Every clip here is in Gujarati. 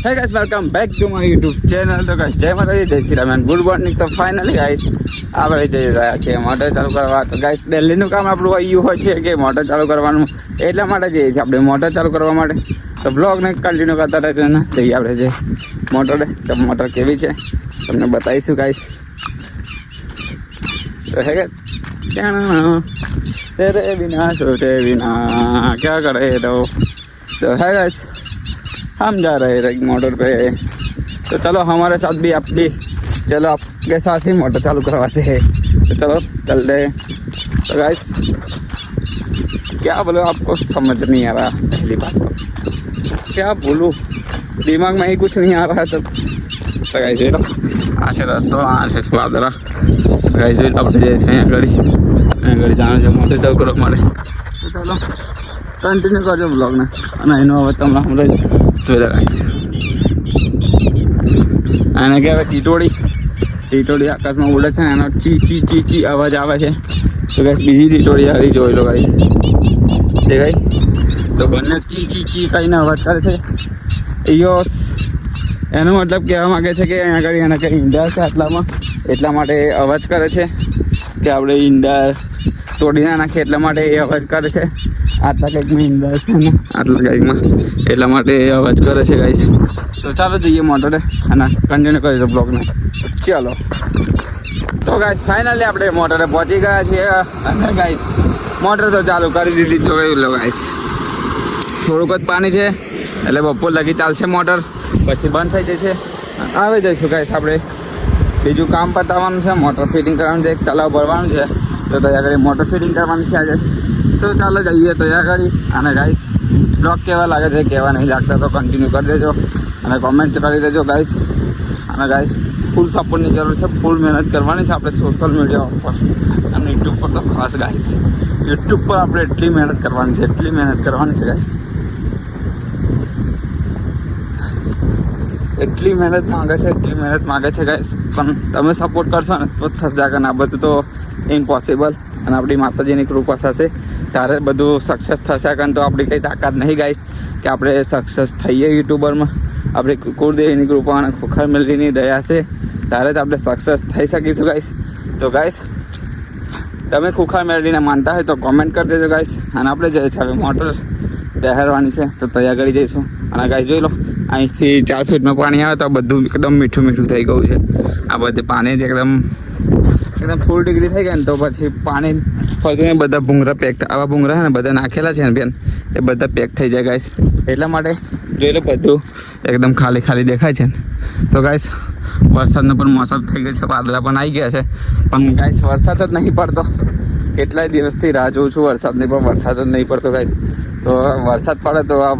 Hey guys, welcome back to my YouTube channel. તો guys, જય માતાજી, જય શ્રી રામ, ગુડ મોર્નિંગ. તો ફાઇનલી ગાઈસ આપણે જઈ રહ્યા છીએ મોટર ચાલુ કરવા. તો ગાઈસ ડેલીનું કામ આપણું આવ્યું હોય છે કે મોટર ચાલુ કરવાનું, એટલા માટે જઈએ છીએ આપણે મોટર ચાલુ કરવા માટે. તો બ્લોગને કન્ટિન્યુ કરતા રહેજો ને જઈએ આપણે જે મોટરે. તો મોટર કેવી છે તમને બતાવીશું ગાઈસ. તો હે ગાઈસ, तेरे बिना सोचे बिना क्या करे तो है गाइस, हम जा रहे हैं मोटर पे. तो चलो हमारे साथ भी आप भी चलो, आपके साथ ही मोटर चालू करवाते हैं. तो चलो चलते हैं. तो गाइस क्या बोलो, आपको समझ नहीं आ रहा. पहली बात तो क्या बोलूँ, दिमाग में ही कुछ नहीं आ रहा है. तो गाइस चलो आशे रस्तो आशे वादरा गाइस अपने जैसे हैं गाड़ी जाने છે મોટર ચાલુ કરવા માટે. તો ચાલો કન્ટિન્યુ કરજો બ્લોગને. અને એનો હવે તમને હમણાં જોઈ રહ્યા એને કહેવાય ટીટોડી આકાશમાં ઉડે છે ને, એનો ચી ચી ચી ચી અવાજ આવે છે. તો ગાઈસ બીજી ટીટોડી આવી જોઈ લો ગાઈસ, દેખાય. તો બંને ચી ચી ચી કહીને અવાજ કરે છે. એનો મતલબ કહેવા માગે છે કે અહીંયા આગળ એને કંઈ ઈંડા છે આટલામાં, એટલા માટે અવાજ કરે છે કે આપણે ઈંડા તોડી ના નાખીએ, એટલા માટે એ અવાજ કરે છે. આટલા કંઈકમાં ઈંડા છે ને આટલા કંઈકમાં, એટલા માટે એ અવાજ કરે છે ગાઈસ. તો ચાલો જઈએ મોટરે અને કન્ટિન્યુ કરીશું બ્લોગને. ચાલો તો ગાઈસ ફાઇનલી આપણે મોટરે પહોંચી ગયા છીએ. અને ગાઈસ મોટર તો ચાલુ કરી દીધી. જોઈ લો ગાઈસ, થોડુંક જ પાણી છે એટલે બપોર લગી ચાલશે મોટર, પછી બંધ થઈ જશે. આવી જઈશું ગાઈસ આપણે. બીજું કામ પતાવવાનું છે, મોટર ફિટિંગ કરવાનું છે, એક તલાવ ભરવાનું છે. તો ત્યાં આગળ મોટર ફિટિંગ કરવાની છે આજે. તો ચાલો જઈએ ત્યાં આગળ. અને ગાઈસ બ્લોગ કેવા લાગે છે, કેવા નહીં લાગતા, તો કન્ટિન્યુ કરી દેજો અને કોમેન્ટ કરી દેજો ગાઈસ. અને ગાઈસ ફૂલ સપોર્ટની જરૂર છે, ફૂલ મહેનત કરવાની છે આપણે સોશિયલ મીડિયા ઉપર અને યુટ્યુબ પર. તો ખાસ ગાઈસ યુટ્યુબ પર આપણે એટલી મહેનત કરવાની છે ગાઈસ. એટલી મહેનત માગે છે ગાઈસ. પણ તમે સપોર્ટ કરશો ને તો થશે આગળ. આ બધું તો ઇમ્પોસિબલ, અને આપણી માતાજીની કૃપા થશે ત્યારે બધું સક્સેસ થશે. કારણ તો આપણી કંઈ તાકાત નહીં ગાઈસ કે આપણે સક્સેસ થઈએ યુટ્યુબરમાં. આપણી કુળદેવીની કૃપા અને ખુખર મેલડીની દયા છે ત્યારે જ આપણે સક્સેસ થઈ શકીશું ગાઈસ. તો ગાઈસ તમે ખુખર મેલડીને માનતા હોય તો કોમેન્ટ કરી દેજો ગાઈસ. અને આપણે જઈએ છીએ હવે મોટર બહેરવાની છે, તો તૈયાર કરી જઈશું. અને ગાઈસ જોઈ લો, અહીંથી 4 ફીટમાં પાણી આવે તો બધું એકદમ મીઠું થઈ ગયું છે. આ બધે પાણી જ એકદમ ફૂલ ડિગ્રી થઈ ગયા ને, તો પછી પાણી ફરતું બધા ભૂંગરા પેક, આવા ભૂંગરા છે ને બધા નાખેલા છે ને બેન, એ બધા પેક થઈ જાય ગાઈસ. એટલા માટે જોઈ લો બધું એકદમ ખાલી દેખાય છે ને. તો ગાઈસ વરસાદનો પણ મોસમ થઈ ગયો છે, વાદળા પણ આવી ગયા છે, પણ ગાઈસ વરસાદ જ નહીં પડતો. કેટલાય દિવસથી રાહ જોઉં છું વરસાદની, પણ વરસાદ જ નહીં પડતો ગાઈસ. તો વરસાદ પડે તો આ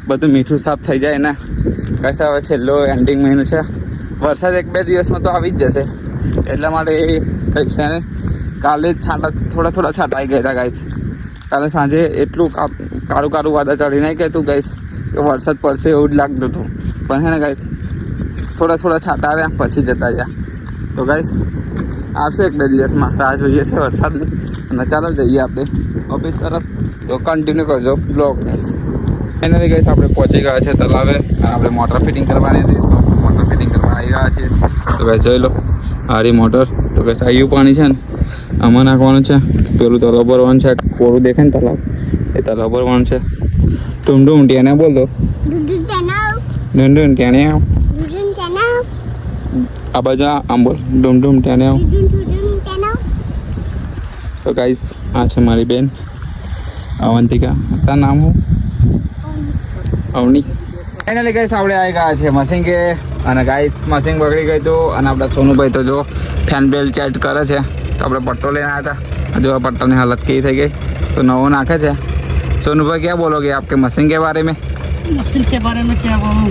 બધું મીઠું સાફ થઈ જાય ને ગાઈસ. હવે છેલ્લો એન્ડિંગ મહિનો છે, વરસાદ 1-2 દિવસમાં તો આવી જ જશે. એટલા માટે એ કંઈ છે ને, કાલે જ થોડા છાંટા આવી ગયા હતા ગાઈસ. કાલે સાંજે એટલું કાળું વાદળ ચડી નહીં કહેતું ગાઈસ કે વરસાદ પડશે એવું જ લાગતું હતું. પણ હે ને ગાઈસ થોડા છાંટા આવ્યા પછી જતા રહ્યા. તો ગાઈસ આવશે 1-2 દિવસમાં, રાહ જોઈએ છે વરસાદની. અને ચાલો જઈએ આપણે ઓફિસ તરફ. તો કન્ટિન્યુ કરજો બ્લોગને. એનાથી ગાઈસ આપણે પહોંચી ગયા છે તલાવે, અને આપણે મોટર ફિટિંગ કરવાની હતી. તો મોટર ફિટિંગ કરવા આવી ગયા છીએ. તો ગાઈસ જોઈ લો હારી મોટર. તો ગાઈસ આવ્યું પાણી છે ને, આમાં નાખવાનું છે. પેલું તલાવ ભરવાનું છે, કોરું દેખાય ને તલાવ, એ તલાવ ભરવાનું છે. ડુમડુમ ટેને બોલ દો, ડુમડુમ ટેને આવ. આ બાજુ આમ બોલ, ડુમડુમ ટેને આવ. તો ગાઈસ આ છે મારી બેન અવંતિકા. તારું નામ હું? અવની. ફાઇનલી ગાઈસ આપણે આવી ગયા છે મશીન કે. અને ગાઈસ મશીન બગડી ગઈ હતું, અને આપણા સોનુભાઈ તો જો ફેન બેલ ચેટ કરે છે. તો આપણે પટ્ટો લઈને આવ્યા હતા, જો પટ્ટાની હાલત કેવી થઈ ગઈ. તો નવો નાખે છે. सोनू क्या बोलोगे आपके मशीन के बारे में? मशीन के बारे में क्या बोलूं,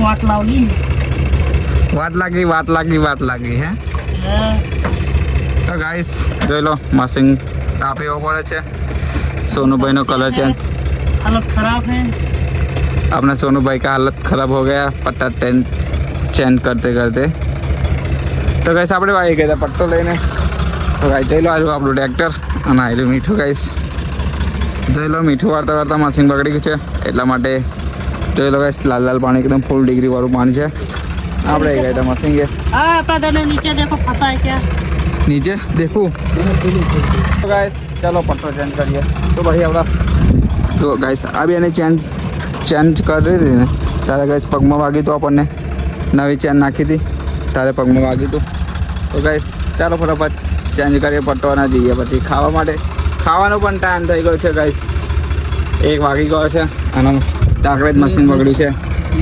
वाट लागी है। तो गाइस જોઈ લો મશીન તાપી પડે છે. सोनू भाई નો कलर चेंज, हालत खराब है। अपने सोनू भाई का हालत खराब हो गया पट्टा चेंज करते करते। तो गाइस આપણે આવી ગયા પટ્ટો લઈને. તો ગાઈસ જોઈ લો આ આપણું ટ્રેક્ટર અને આ મીઠું. ગાઈસ જોઈ લો મીઠું વાળતા વાળતા મશીન બગડી ગયું છે, એટલા માટે જોઈ લો ગાઈસ, લાલ લાલ પાણી એકદમ ફૂલ ડિગ્રી વાળું પાણી છે. આપણે ગયા હતા મશીન કે हाँ अपना दाना नीचे देखो फंसा है क्या નીચે દેખું. તો ગાઈસ ચાલો પટ્ટો ચેન્જ કરીએ. તો ભાઈ આપણા તો ગાઈસ આ બી એને ચેન્જ કરી હતી ને ત્યારે ગાઈસ પગમાં વાગી હતું આપણને. નવી ચેન નાખી હતી ત્યારે પગમાં વાગ્યું હતું. તો ગાઈસ ચાલો ફટાફટ ચેન્જ કરીએ પટ્ટો અને જઈએ પછી ખાવા માટે. ખાવાનો પણ ટાઈમ થઈ ગયો છે ગાઈસ, 1 વાગી ગયો છે અને ટાકરે જ મશીન બગડ્યું છે.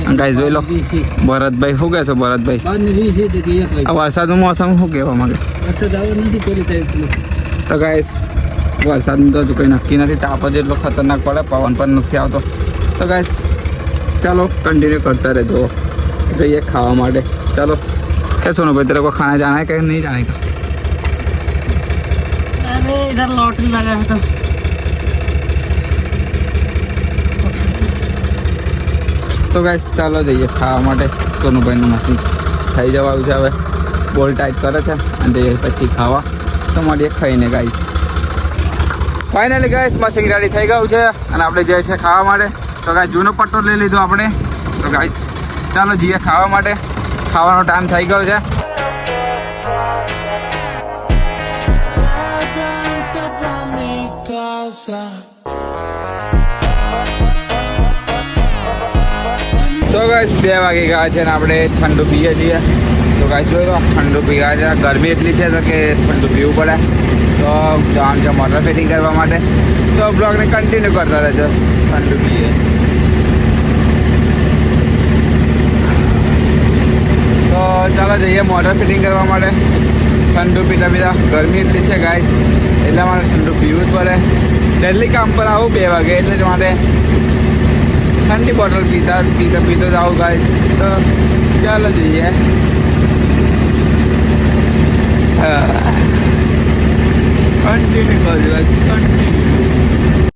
અને ગાઈસ જોઈ લો ભરતભાઈ, શું કહે છો ભરતભાઈ? આ વરસાદનું મોસમ શું કહેવા માંગે? તો ગાઈસ વરસાદનું તો હજુ કંઈ નક્કી નથી. તાપ જ એટલો ખતરનાક પડે, પવન પણ નથી આવતો. તો ગાઈસ ચાલો કન્ટિન્યુ કરતા રહેજો, જઈએ ખાવા માટે. ચાલો क्या सोनू भाई, तेरे को खाना जाना है कि नहीं जाने का? अरे इधर लॉटरी लगा है तो તો ગાઈસ ચાલો જઈએ ખાવા માટે. સોનુભાઈનું મશીન થઈ જવાનું છે હવે, બોલ ટાઈટ કરે છે અને જઈએ પછી ખાવા. તો મળીએ ખાઈને guys. Finally guys machine ready થઈ ગયું છે અને આપણે જઈએ છીએ ખાવા માટે. તો ગાઈસ જૂનો પટ્ટો લઈ લીધો આપણે. તો ગાઈસ ચાલો જઈએ ખાવા માટે. ખાવાનો ટાઈમ થઈ ગયો છે. તો ગાઈસ 2 વાગી ગયા છે ને આપણે ઠંડુ પીએ છીએ. તો ગાઈસ જોઈ લો ઠંડુ પીવા છે. ગરમી એટલી છે તો કે ઠંડુ પીવું પડે. તો જવાનું છે મોટર ફિટિંગ કરવા માટે. તો બ્લોગને કન્ટિન્યુ કરતા રહેજો. ઠંડુ પીએ તો ચાલો જઈએ મોટર ફિટિંગ કરવા માટે. ઠંડુ પીતા પીતા ગરમી એટલી છે ગાઈસ, એટલા માટે ઠંડુ પીવું જ પડે. ડેલી કામ પર આવું 2 વાગે એટલે જ માટે ઠંડી બોટલ પીતા જ આવું ગાઈસ. તો ચાલો જઈએ. કન્ટિન્યુ કરજો કન્ટિન્યુ.